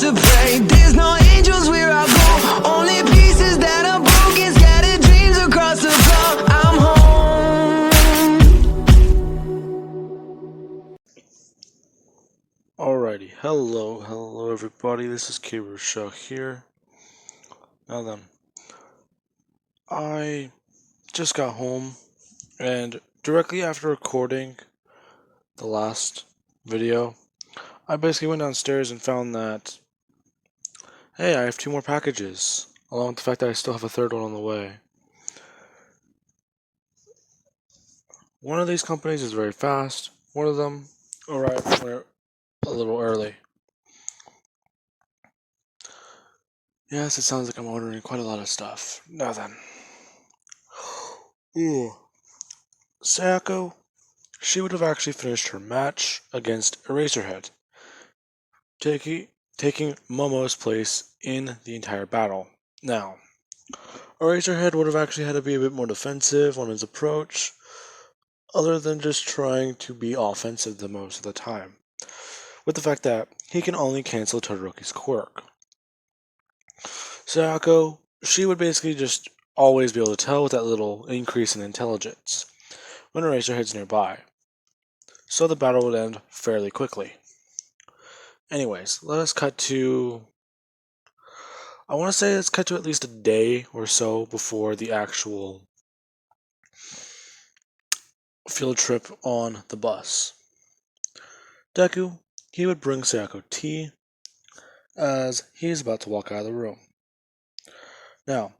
to pray. There's no angels where I go, only pieces that are broken, scattered dreams across the floor. I'm home. Alrighty, hello everybody, this is K-Rochelle here. Now then, I just got home, and directly after recording the last video, I basically went downstairs and found that, hey, I have 2 more packages, along with the fact that I still have a 3rd one on the way. One of these companies is very fast, one of them arrived a little early. Yes, it sounds like I'm ordering quite a lot of stuff. Now then. Ooh. Sayako, she would have actually finished her match against Eraserhead, taking Momo's place in the entire battle. Now, Eraserhead would have actually had to be a bit more defensive on his approach, other than just trying to be offensive the most of the time, with the fact that he can only cancel Todoroki's quirk. Sayako, she would basically just always be able to tell with that little increase in intelligence when Eraserhead's nearby, so the battle would end fairly quickly. Anyways, let's cut to at least a day or so before the actual field trip on the bus. Deku, he would bring Sayako tea as he is about to walk out of the room. Now,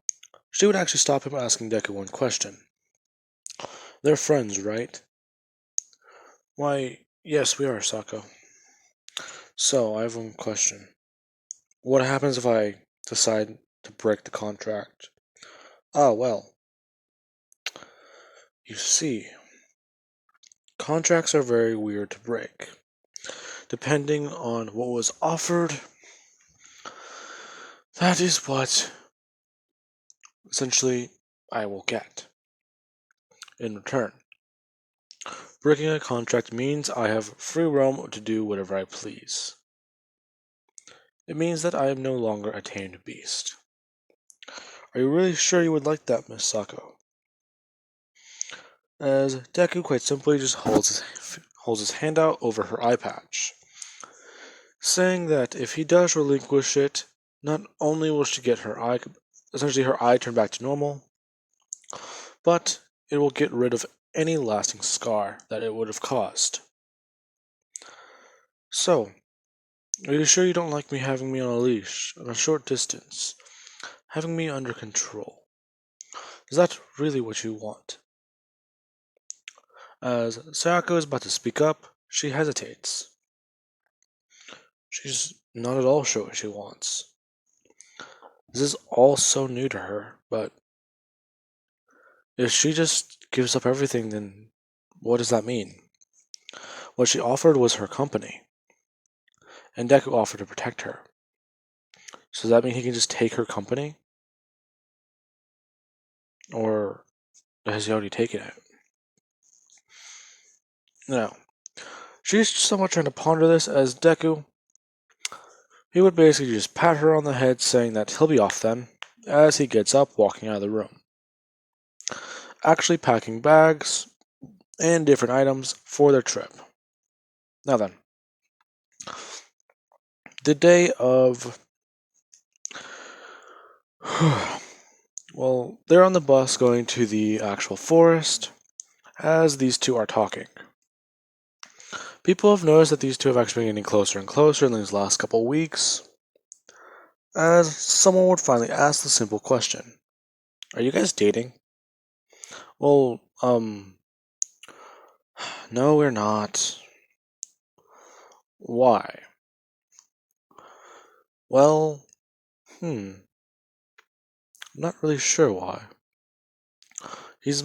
she would actually stop him asking Deku one question. They're friends, right? Why, yes, we are, Sako. So, I have one question. What happens if I decide to break the contract? Ah, well. You see, contracts are very weird to break. Depending on what was offered, that is what, essentially, I will get in return. Breaking a contract means I have free roam to do whatever I please. It means that I am no longer a tamed beast. Are you really sure you would like that, Miss Sako? As Deku quite simply just holds his hand out over her eye patch, saying that if he does relinquish it, not only will she get her eye turned back to normal, but it will get rid of any lasting scar that it would have caused. So, are you sure you don't like me having me on a leash, on a short distance, having me under control? Is that really what you want? As Sayako is about to speak up, she hesitates. She's not at all sure what she wants. This is all so new to her, but if she just gives up everything, then what does that mean? What she offered was her company, and Deku offered to protect her. So does that mean he can just take her company? Or has he already taken it? No. She's somewhat trying to ponder this as Deku, he would basically just pat her on the head saying that he'll be off then, as he gets up walking out of the room. Actually packing bags and different items for their trip. Now then, the day of... well, they're on the bus going to the actual forest as these two are talking. People have noticed that these two have actually been getting closer and closer in these last couple weeks, as someone would finally ask the simple question, are you guys dating? Well, no, we're not. Why? Well, I'm not really sure why. He's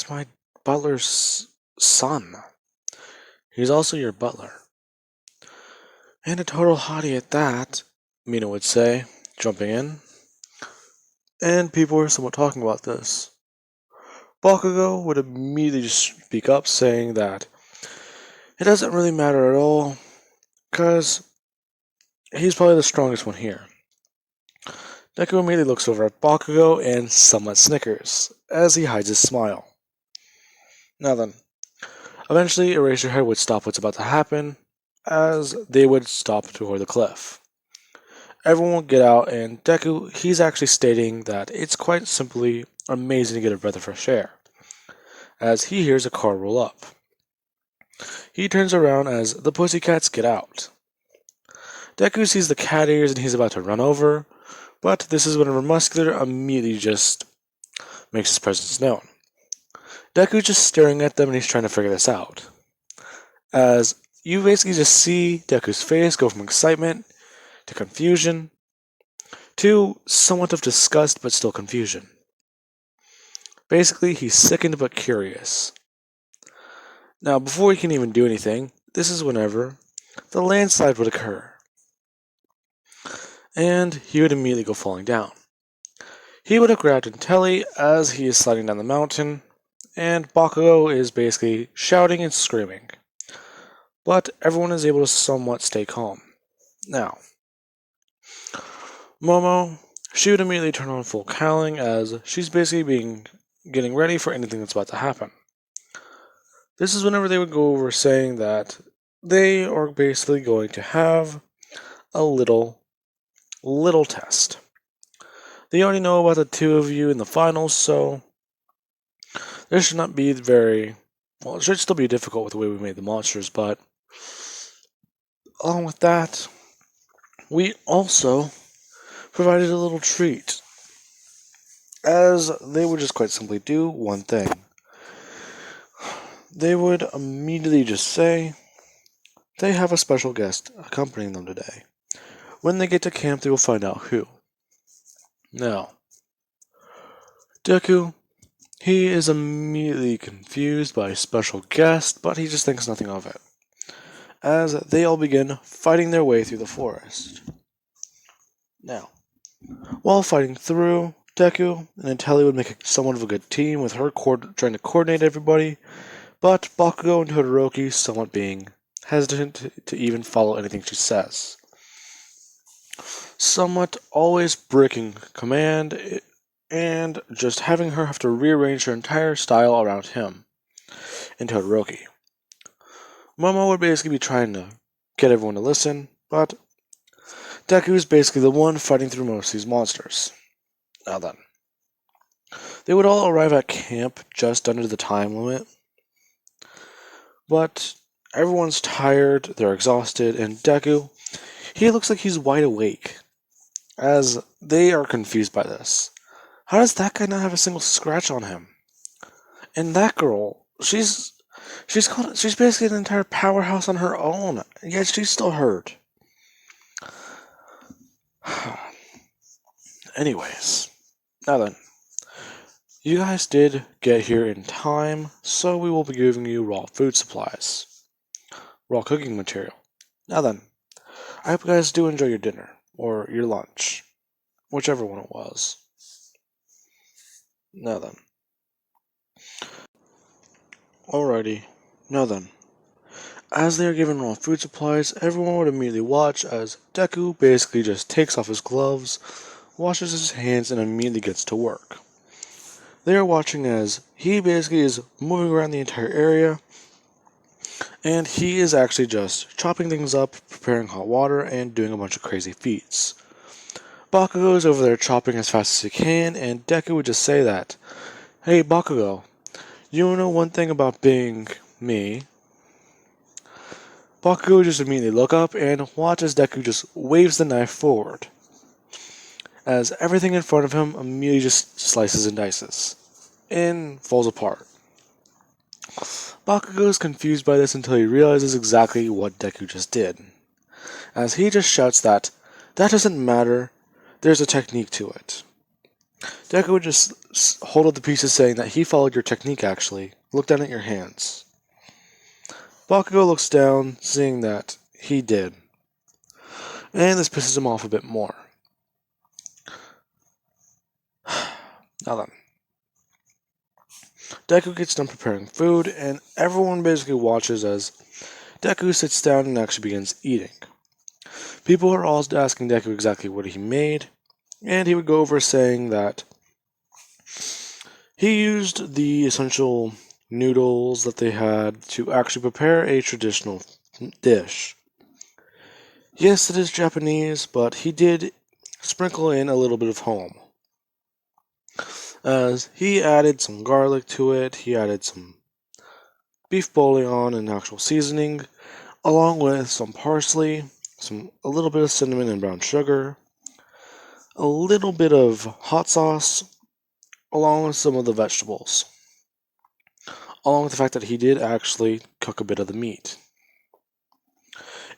my butler's son. He's also your butler. And a total hottie at that, Mina would say, jumping in. And people were somewhat talking about this. Bakugo would immediately just speak up, saying that it doesn't really matter at all, because he's probably the strongest one here. Deku immediately looks over at Bakugo and somewhat snickers, as he hides his smile. Now then, eventually Eraserhead would stop what's about to happen, as they would stop toward the cliff. Everyone would get out, and Deku, he's actually stating that it's quite simply amazing to get a breath of fresh air, as he hears a car roll up. He turns around as the Pussycats get out. Deku sees the cat ears and he's about to run over, but this is whenever Muscular immediately just makes his presence known. Deku's just staring at them and he's trying to figure this out. As you basically just see Deku's face go from excitement to confusion to somewhat of disgust but still confusion. Basically, he's sickened but curious. Now, before he can even do anything, this is whenever the landslide would occur. And he would immediately go falling down. He would have grabbed Intelli as he is sliding down the mountain, and Bakugo is basically shouting and screaming. But everyone is able to somewhat stay calm. Now, Momo, she would immediately turn on full cowling as she's basically getting ready for anything that's about to happen. This is whenever they would go over saying that they are basically going to have a little test. They already know about the two of you in the finals, so this should not be it should still be difficult with the way we made the monsters, but along with that, we also provided a little treat, as they would just quite simply do one thing. They would immediately just say they have a special guest accompanying them today. When they get to camp, they will find out who. Now, Deku, he is immediately confused by a special guest, but he just thinks nothing of it, as they all begin fighting their way through the forest. Now, while fighting through, Deku and Intelli would make somewhat of a good team, with her trying to coordinate everybody, but Bakugo and Todoroki somewhat being hesitant to even follow anything she says. Somewhat always breaking command and just having her have to rearrange her entire style around him and Todoroki. Momo would basically be trying to get everyone to listen, but Deku is basically the one fighting through most of these monsters. Now then, they would all arrive at camp just under the time limit, but everyone's tired, they're exhausted, and Deku, he looks like he's wide awake, as they are confused by this. How does that guy not have a single scratch on him? And that girl, she's basically an entire powerhouse on her own, yet she's still hurt. Anyways, now then, you guys did get here in time, so we will be giving you raw food supplies, raw cooking material. Now then, I hope you guys do enjoy your dinner, or your lunch, whichever one it was. Now then. Alrighty, now then. As they are given raw food supplies, everyone would immediately watch as Deku basically just takes off his gloves, washes his hands, and immediately gets to work. They are watching as he basically is moving around the entire area, and he is actually just chopping things up, preparing hot water, and doing a bunch of crazy feats. Bakugo is over there chopping as fast as he can, and Deku would just say that, "Hey Bakugo, you know one thing about being me?" Bakugo would just immediately look up and watch as Deku just waves the knife forward, as everything in front of him immediately just slices and dices, and falls apart. Bakugo is confused by this until he realizes exactly what Deku just did, as he just shouts that doesn't matter, there's a technique to it. Deku would just hold up the pieces saying that he followed your technique actually, look down at your hands. Bakugo looks down, seeing that he did, and this pisses him off a bit more. Now then, Deku gets done preparing food, and everyone basically watches as Deku sits down and actually begins eating. People were all asking Deku exactly what he made, and he would go over saying that he used the essential noodles that they had to actually prepare a traditional dish. Yes, it is Japanese, but he did sprinkle in a little bit of home. As he added some garlic to it, he added some beef bouillon and actual seasoning, along with some parsley, a little bit of cinnamon and brown sugar, a little bit of hot sauce, along with some of the vegetables, along with the fact that he did actually cook a bit of the meat.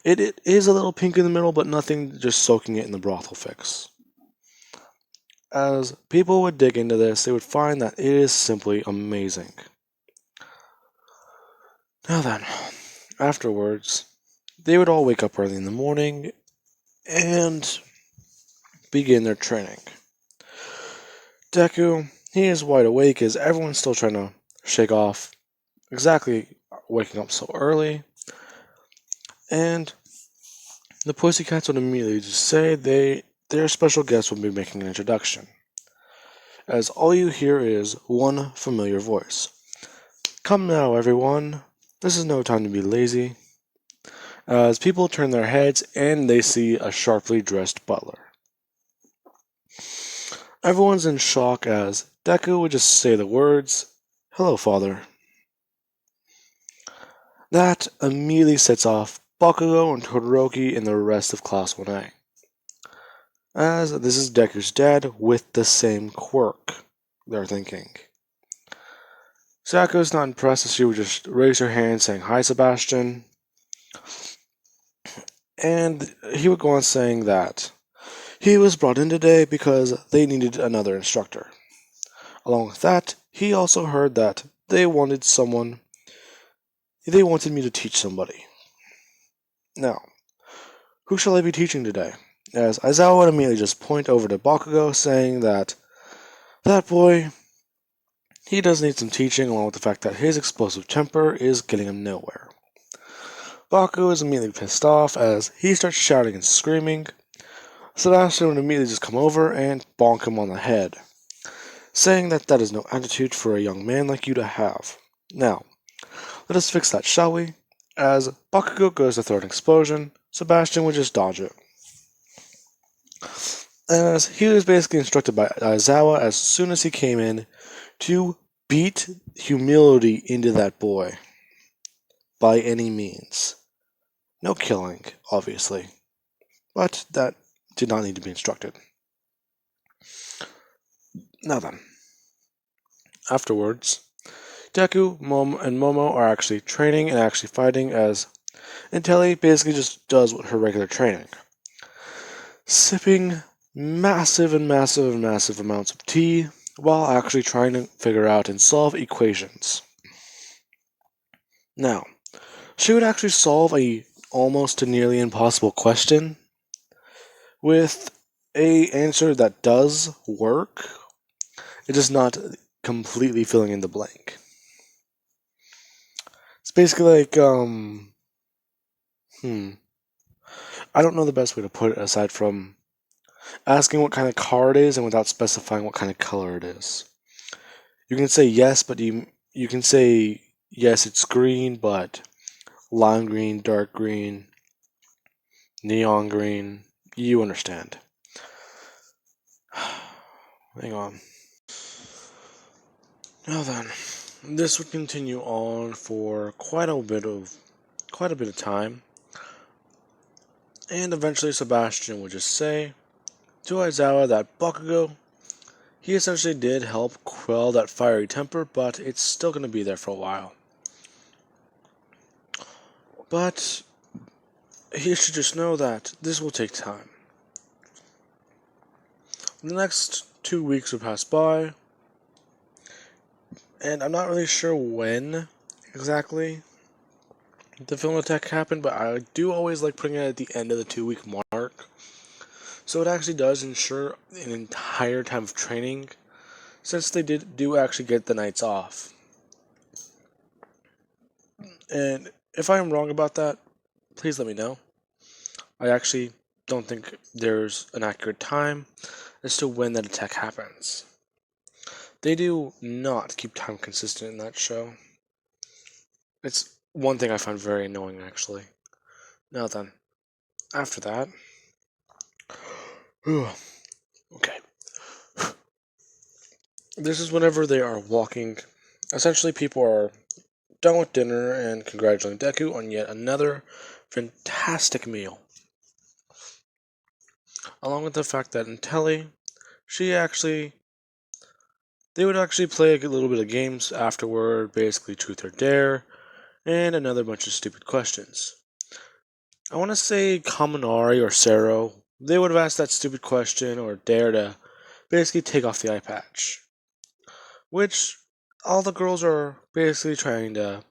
It is a little pink in the middle, but nothing just soaking it in the broth will fix. As people would dig into this, they would find that it is simply amazing. Now then, afterwards, they would all wake up early in the morning and begin their training. Deku, he is wide awake as everyone's still trying to shake off exactly waking up so early. And the Pussycats would immediately just say their special guest will be making an introduction. As all you hear is one familiar voice. Come now, everyone. This is no time to be lazy. As people turn their heads and they see a sharply dressed butler. Everyone's in shock as Deku would just say the words, "Hello, father." That immediately sets off Bakugo and Todoroki and the rest of Class 1A. As this is Deku's dad with the same quirk, they're thinking. Sako's not impressed as she would just raise her hand saying, "Hi, Sebastian." And he would go on saying that he was brought in today because they needed another instructor. Along with that, he also heard that they wanted me to teach somebody. Now, who shall I be teaching today? As Aizawa would immediately just point over to Bakugo, saying that boy, he does need some teaching, along with the fact that his explosive temper is getting him nowhere. Bakugo is immediately pissed off as he starts shouting and screaming. Sebastian would immediately just come over and bonk him on the head, saying that is no attitude for a young man like you to have. Now, let us fix that, shall we? As Bakugo goes to throw an explosion, Sebastian would just dodge it. As he was basically instructed by Aizawa as soon as he came in to beat humility into that boy. By any means. No killing, obviously. But that did not need to be instructed. Now then. Afterwards, Deku, and Momo are actually training and actually fighting as Intelli basically just does her regular training. Sipping massive amounts of tea while actually trying to figure out and solve equations. Now, she would actually solve a almost to nearly impossible question with a answer that does work. It is not completely filling in the blank. It's basically like, I don't know the best way to put it aside from asking what kind of car it is and without specifying what kind of color it is. You can say yes, but you can say yes, it's green, but lime green, dark green, neon green. You understand. Hang on. Now then, this would continue on for quite a bit of time, and eventually Sebastian would just say to Aizawa that Bakugo, he essentially did help quell that fiery temper, but it's still going to be there for a while. But he should just know that this will take time. The next 2 weeks would pass by, and I'm not really sure when exactly the film attack happened, but I do always like putting it at the end of the 2-week mark. So it actually does ensure an entire time of training, since they do actually get the nights off. And if I am wrong about that, please let me know. I actually don't think there's an accurate time as to when that attack happens. They do not keep time consistent in that show. It's one thing I find very annoying, actually. Now then, after that. Okay. This is whenever they are walking. Essentially, people are done with dinner and congratulating Deku on yet another fantastic meal. Along with the fact that in Telly, they would actually play a little bit of games afterward, basically Truth or Dare, and another bunch of stupid questions. I want to say Kaminari or Sero, they would have asked that stupid question or dare to basically take off the eye patch. Which all the girls are basically trying to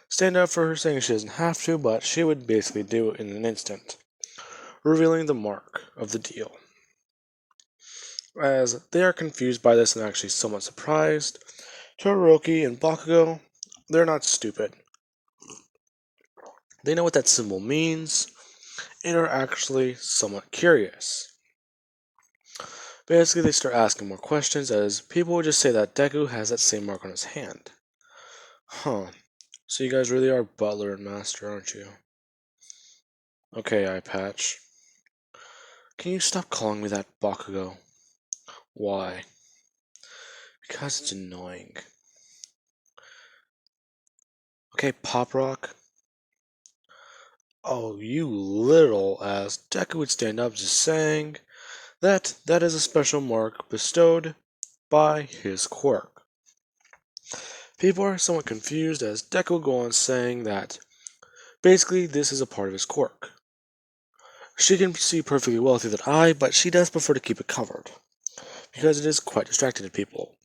stand up for her, saying she doesn't have to, but she would basically do it in an instant, revealing the mark of the deal. As they are confused by this and actually somewhat surprised, Todoroki and Bakugo, they're not stupid. They know what that symbol means and are actually somewhat curious. Basically, they start asking more questions as people would just say that Deku has that same mark on his hand. Huh. So you guys really are butler and master, aren't you? Okay, Eye Patch. Can you stop calling me that, Bakugo? Why? Because it's annoying. Okay, Pop Rock. Oh, you little ass. Deku would stand up just saying that is a special mark bestowed by his quirk. People are somewhat confused as Deku would go on saying that basically this is a part of his quirk. She can see perfectly well through that eye, but she does prefer to keep it covered because it is quite distracting to people.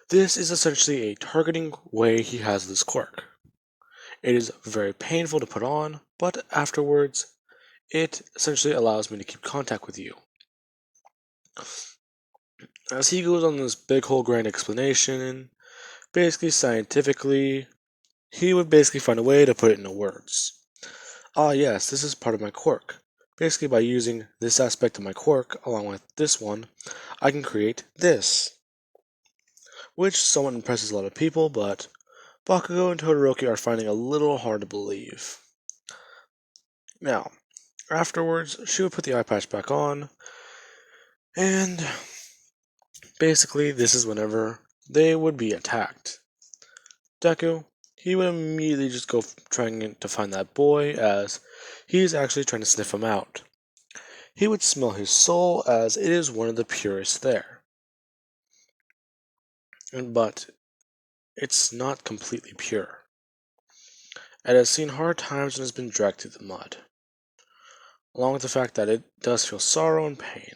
This is essentially a targeting way he has this quirk. It is very painful to put on, but afterwards, it essentially allows me to keep contact with you. As he goes on this big whole grand explanation, basically scientifically, he would basically find a way to put it into words. Ah yes, this is part of my quirk. Basically by using this aspect of my quirk along with this one, I can create this. Which somewhat impresses a lot of people, but Bakugo and Todoroki are finding a little hard to believe. Now, afterwards, she would put the eye patch back on, and basically this is whenever they would be attacked. Deku, he would immediately just go trying to find that boy as he's actually trying to sniff him out. He would smell his soul as it is one of the purest there. But it's not completely pure. It has seen hard times and has been dragged through the mud. Along with the fact that it does feel sorrow and pain.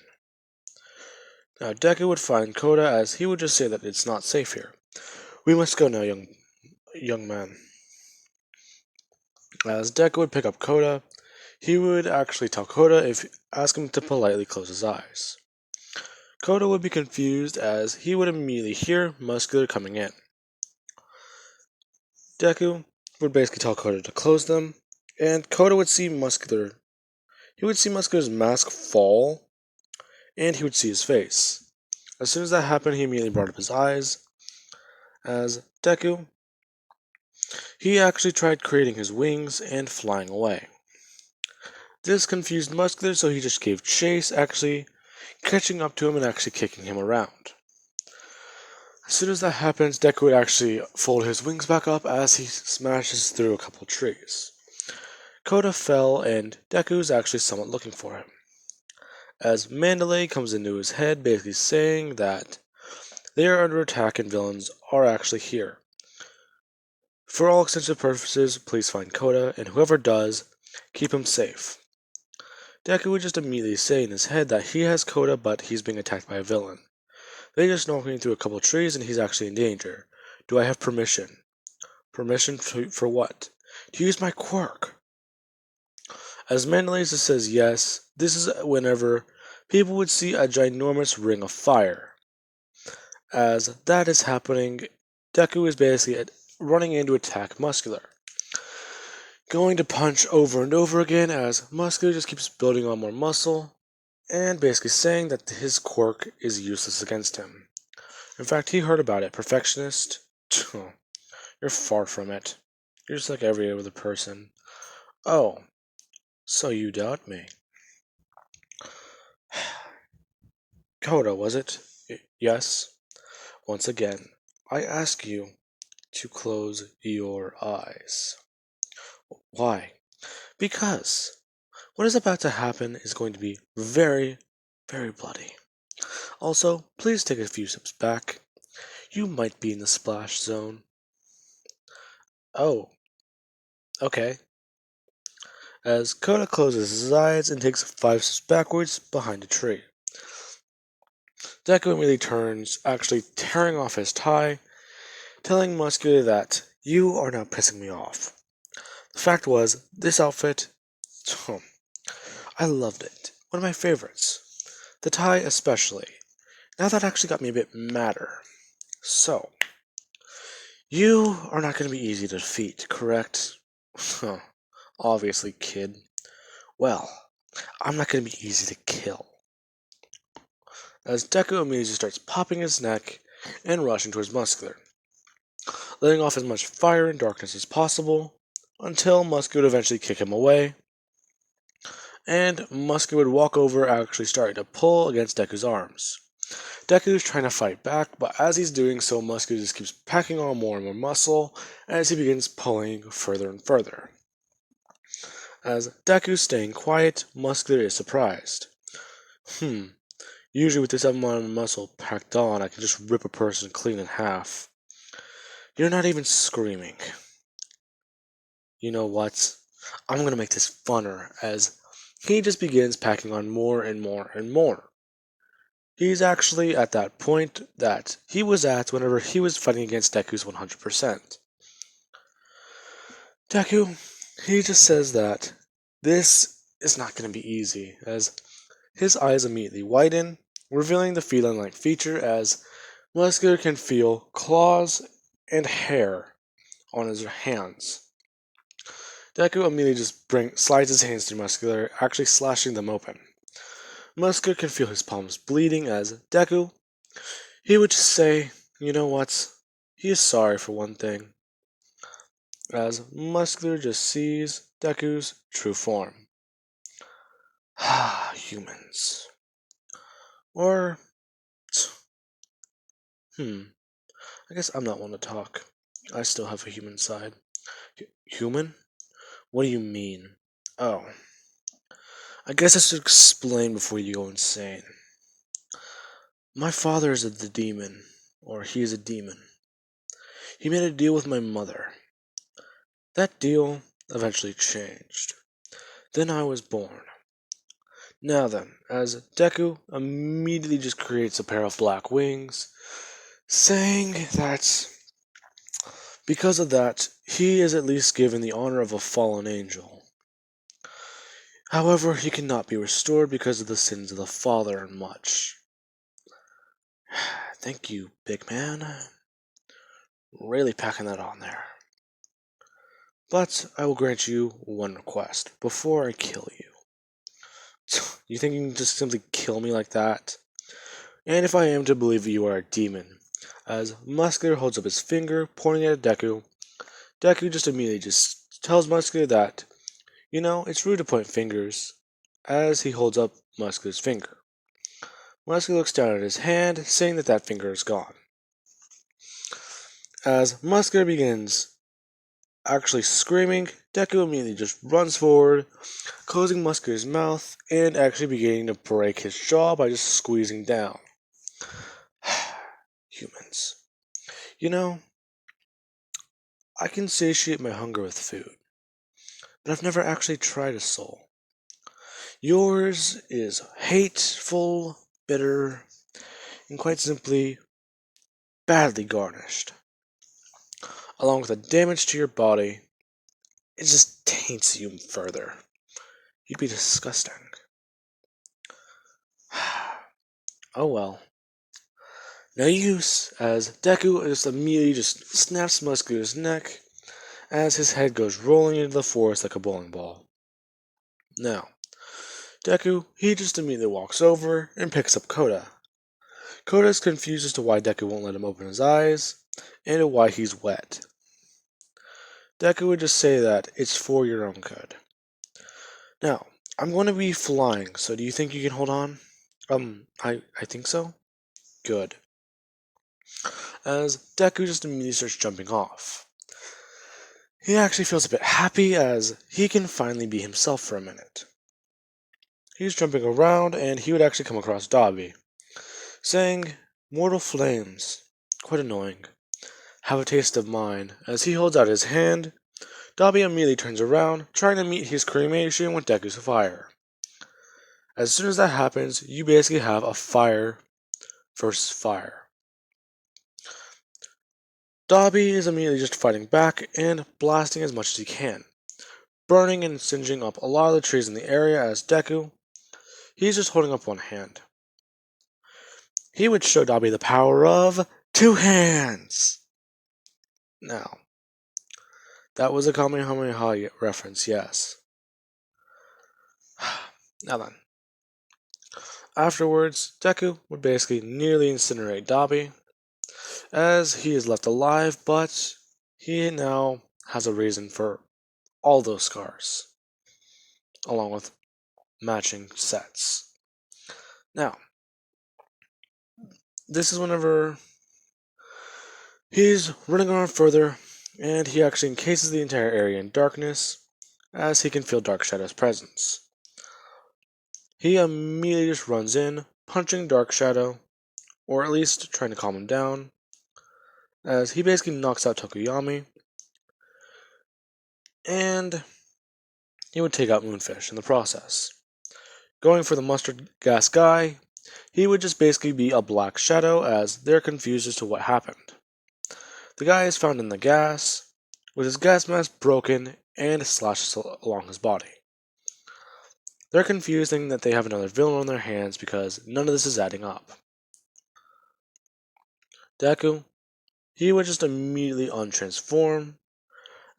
Now Deku would find Koda as he would just say that it's not safe here. We must go now, young man. As Deku would pick up Koda, he would actually tell Koda ask him to politely close his eyes. Koda would be confused as he would immediately hear Muscular coming in. Deku would basically tell Koda to close them, and Koda would see Muscular. He would see Muscular's mask fall, and he would see his face. As soon as that happened, he immediately brought up his eyes, as Deku, he actually tried creating his wings and flying away. This confused Muscular, so he just gave chase, actually catching up to him and actually kicking him around. As soon as that happens, Deku would actually fold his wings back up as he smashes through a couple trees. Koda fell, and Deku is actually somewhat looking for him. As Mandalay comes into his head, basically saying that they are under attack and villains are actually here. For all extensive purposes, please find Koda, and whoever does, keep him safe. Deku would just immediately say in his head that he has Koda, but he's being attacked by a villain. They just knocked him through a couple trees and he's actually in danger. Do I have permission? Permission for what? To use my quirk. As Mandalay says yes, this is whenever people would see a ginormous ring of fire. As that is happening, Deku is basically running in to attack Muscular. going to punch over and over again as Muscular just keeps building on more muscle and basically saying that his quirk is useless against him. In fact, he heard about it. Perfectionist? You're far from it. You're just like every other person. Oh, so you doubt me. Coda, was it? Yes. Once again, I ask you to close your eyes. Why? Because what is about to happen is going to be very, very bloody. Also, please take a few steps back. You might be in the splash zone. Oh, okay. As Coda closes his eyes and takes 5 steps backwards behind a tree. Deku immediately turns, actually tearing off his tie, telling Muscular that you are now pissing me off. The fact was, this outfit, I loved it. One of my favorites. The tie especially. Now that actually got me a bit madder. So, you are not going to be easy to defeat, correct? Obviously, kid. Well, I'm not going to be easy to kill. As Deku immediately starts popping his neck and rushing towards Muscular, letting off as much fire and darkness as possible, until Muscular would eventually kick him away, and Muscular would walk over, actually starting to pull against Deku's arms. Deku's trying to fight back, but as he's doing so, Muscular just keeps packing on more and more muscle as he begins pulling further and further. As Deku's staying quiet, Muscular is surprised. Usually with this amount of muscle packed on, I can just rip a person clean in half. You're not even screaming. You know what? I'm gonna make this funner as he just begins packing on more and more and more. He's actually at that point that he was at whenever he was fighting against Deku's 100%. Deku, he just says that this is not going to be easy, as his eyes immediately widen, revealing the feline-like feature as Muscular can feel claws and hair on his hands. Deku immediately just slides his hands through Muscular, actually slashing them open. Muscular can feel his palms bleeding as Deku, he would just say, you know what, he is sorry for one thing, as Muscular just sees Deku's true form. Humans. Or, I guess I'm not one to talk. I still have a human side. Human? What do you mean? Oh. I guess I should explain before you go insane. My father is the demon, or he is a demon. He made a deal with my mother. That deal eventually changed. Then I was born. Now then, as Deku immediately just creates a pair of black wings, saying that because of that, he is at least given the honor of a fallen angel. However, he cannot be restored because of the sins of the father and much. Thank you, big man. Really packing that on there. But I will grant you one request before I kill you. You think you can just simply kill me like that? And if I am to believe you are a demon, as Muscular holds up his finger, pointing at Deku, Deku just immediately just tells Muscular that, you know, it's rude to point fingers, as he holds up Muscular's finger. Muscular looks down at his hand, saying that that finger is gone. As Muscular begins actually screaming, Deku immediately just runs forward, closing Muscular's mouth, and actually beginning to break his jaw by just squeezing down. Humans. You know, I can satiate my hunger with food, but I've never actually tried a soul. Yours is hateful, bitter, and quite simply badly garnished. Along with the damage to your body, it just taints you further. You'd be disgusting. Oh well. No use, as Deku just immediately just snaps Muscular's neck, as his head goes rolling into the forest like a bowling ball. Now, Deku, he just immediately walks over and picks up Koda. Koda is confused as to why Deku won't let him open his eyes, and why he's wet. Deku would just say that it's for your own good. Now, I'm going to be flying, so do you think you can hold on? I think so. Good. As Deku just immediately starts jumping off. He actually feels a bit happy as he can finally be himself for a minute. He's jumping around and he would actually come across Dabi, saying, "Mortal flames. Quite annoying. Have a taste of mine." As he holds out his hand, Dabi immediately turns around, trying to meet his cremation with Deku's fire. As soon as that happens, you basically have a fire versus fire. Dabi is immediately just fighting back and blasting as much as he can, burning and singeing up a lot of the trees in the area as Deku, he's just holding up one hand. He would show Dabi the power of two hands! Now, that was a Kamehameha reference, yes. Now then. Afterwards, Deku would basically nearly incinerate Dabi, as he is left alive, but he now has a reason for all those scars, along with matching sets. Now, this is whenever he's running on further, and he actually encases the entire area in darkness, as he can feel Dark Shadow's presence. He immediately just runs in, punching Dark Shadow, or at least trying to calm him down, as he basically knocks out Tokuyami, and he would take out Moonfish in the process. Going for the mustard gas guy, he would just basically be a black shadow as they're confused as to what happened. The guy is found in the gas, with his gas mask broken and slashes along his body. They're confused thinking that they have another villain on their hands because none of this is adding up. Deku, he would just immediately untransform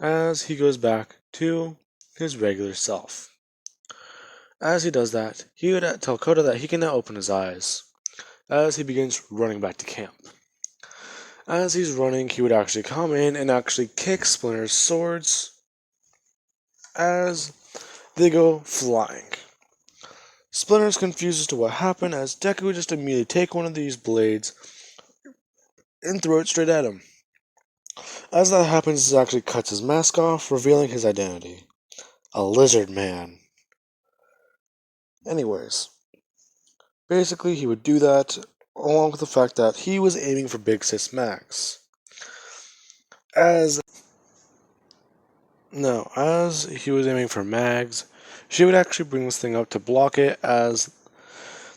as he goes back to his regular self. As he does that, he would tell Koda that he can now open his eyes, as he begins running back to camp. As he's running, he would actually come in and actually kick Splinter's swords as they go flying. Splinter's confused as to what happened as Deku would just immediately take one of these blades and throw it straight at him. As that happens, he actually cuts his mask off, revealing his identity. A lizard man. Anyways, basically he would do that along with the fact that he was aiming for Big Sis Max. As he was aiming for Mags, she would actually bring this thing up to block it as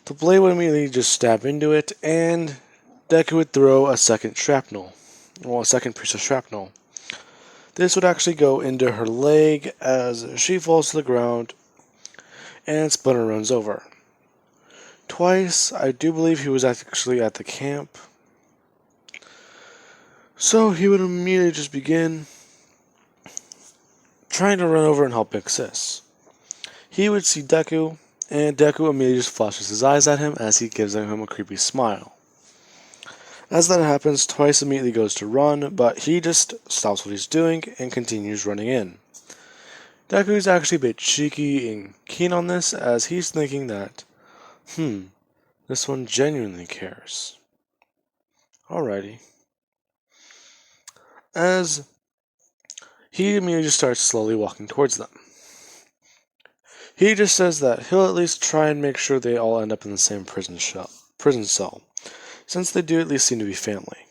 the blade would immediately just stab into it and Deku would throw a second piece of shrapnel. This would actually go into her leg as she falls to the ground and Splinter runs over. Twice, I do believe he was actually at the camp. So he would immediately just begin trying to run over and help Big Sis. He would see Deku, and Deku immediately just flashes his eyes at him as he gives him a creepy smile. As that happens, Twice immediately goes to run, but he just stops what he's doing and continues running in. Deku is actually a bit cheeky and keen on this, as he's thinking that, this one genuinely cares. Alrighty. As he immediately just starts slowly walking towards them. He just says that he'll at least try and make sure they all end up in the same prison cell, since they do at least seem to be family.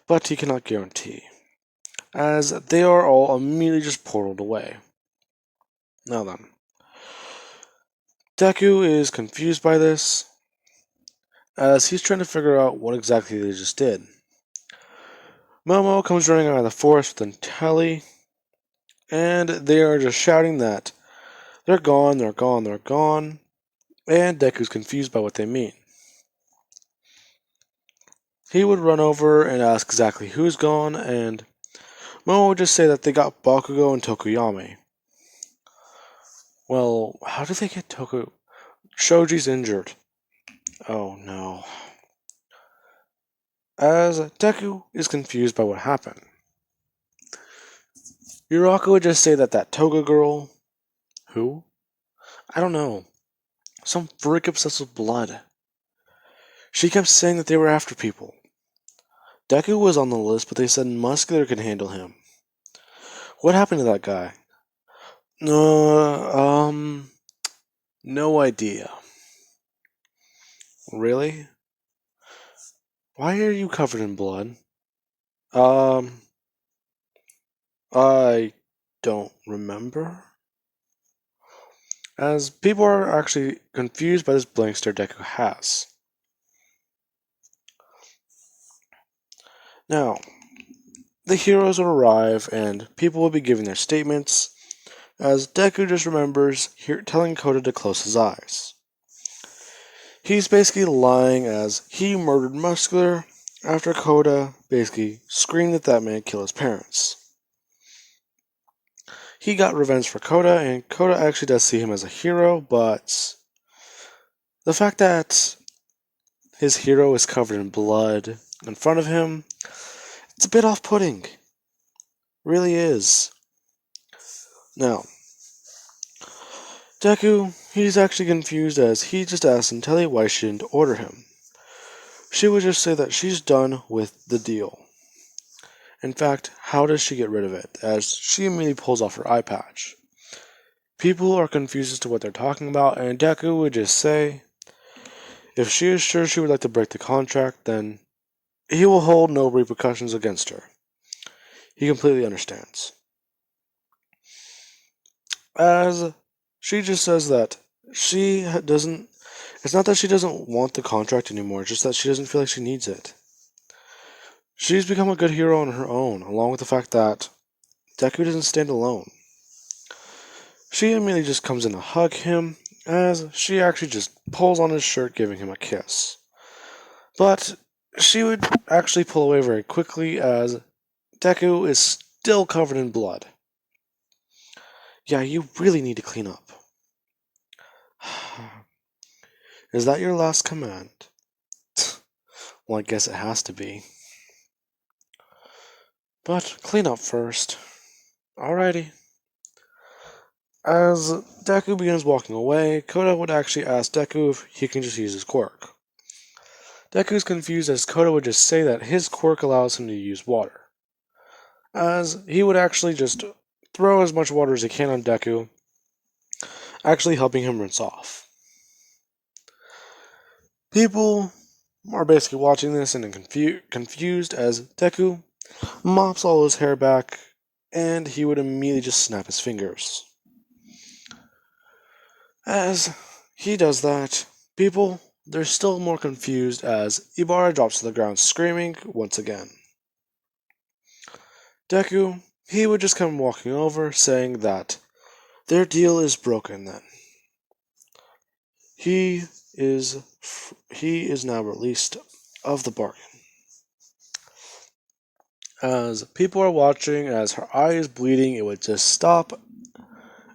But he cannot guarantee, as they are all immediately just portaled away. Now then, Deku is confused by this, as he's trying to figure out what exactly they just did. Momo comes running out of the forest with Telly, and they are just shouting that they're gone, they're gone, they're gone, and Deku's confused by what they mean. He would run over and ask exactly who's gone, and Momo would just say that they got Bakugo and Tokuyami. Well, how did they get Toku? Shoji's injured. Oh no. As Deku is confused by what happened. Yuraka would just say that Toga girl... Who? I don't know. Some freak obsessed with blood. She kept saying that they were after people. Deku was on the list, but they said Muscular could handle him. What happened to that guy? No idea. Really? Why are you covered in blood? I don't remember. As people are actually confused by this blank stare Deku has. Now, the heroes will arrive and people will be giving their statements, as Deku just remembers telling Koda to close his eyes. He's basically lying as he murdered Muscular after Koda basically screamed that man killed his parents. He got revenge for Koda, and Koda actually does see him as a hero, but the fact that his hero is covered in blood in front of him, it's a bit off-putting. Really is. Now, Deku, he's actually confused as he just asked Intelli why she didn't order him. She would just say that she's done with the deal. In fact, how does she get rid of it? As she immediately pulls off her eye patch. People are confused as to what they're talking about, and Deku would just say, if she is sure she would like to break the contract, then he will hold no repercussions against her. He completely understands. As she just says that she doesn't... It's not that she doesn't want the contract anymore, it's just that she doesn't feel like she needs it. She's become a good hero on her own, along with the fact that Deku doesn't stand alone. She immediately just comes in to hug him, as she actually just pulls on his shirt, giving him a kiss. But she would actually pull away very quickly, as Deku is still covered in blood. Yeah, you really need to clean up. Is that your last command? Well, I guess it has to be. But clean up first. Alrighty. As Deku begins walking away, Koda would actually ask Deku if he can just use his quirk. Deku's confused as Koda would just say that his quirk allows him to use water. As he would actually just throw as much water as he can on Deku, actually helping him rinse off. People are basically watching this and confused as Deku mops all his hair back, and he would immediately just snap his fingers. As he does that, people, they're still more confused as Ibarra drops to the ground screaming once again. Deku, he would just come walking over saying that their deal is broken then. He is now released of the bargain. As people are watching, as her eye is bleeding, it would just stop,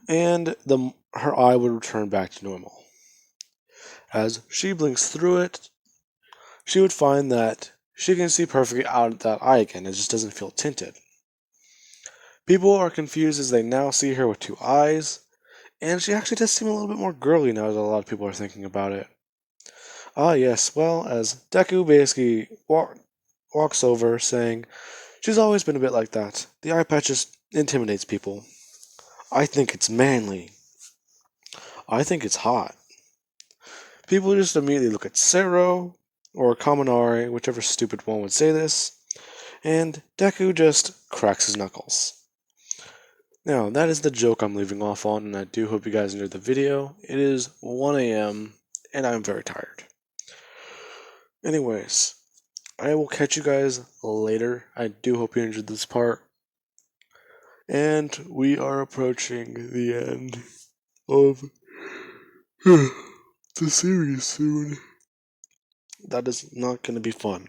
and her eye would return back to normal. As she blinks through it, she would find that she can see perfectly out of that eye again. It just doesn't feel tinted. People are confused as they now see her with two eyes, and she actually does seem a little bit more girly now that a lot of people are thinking about it. Ah yes, well, as Deku basically walks over saying, she's always been a bit like that. The eye patch just intimidates people. I think it's manly. I think it's hot. People just immediately look at Sero or Kaminari, whichever stupid one would say this, and Deku just cracks his knuckles. Now, that is the joke I'm leaving off on, and I do hope you guys enjoyed the video. It is 1 a.m., and I'm very tired. Anyways, I will catch you guys later. I do hope you enjoyed this part. And we are approaching the end of the series soon. That is not going to be fun.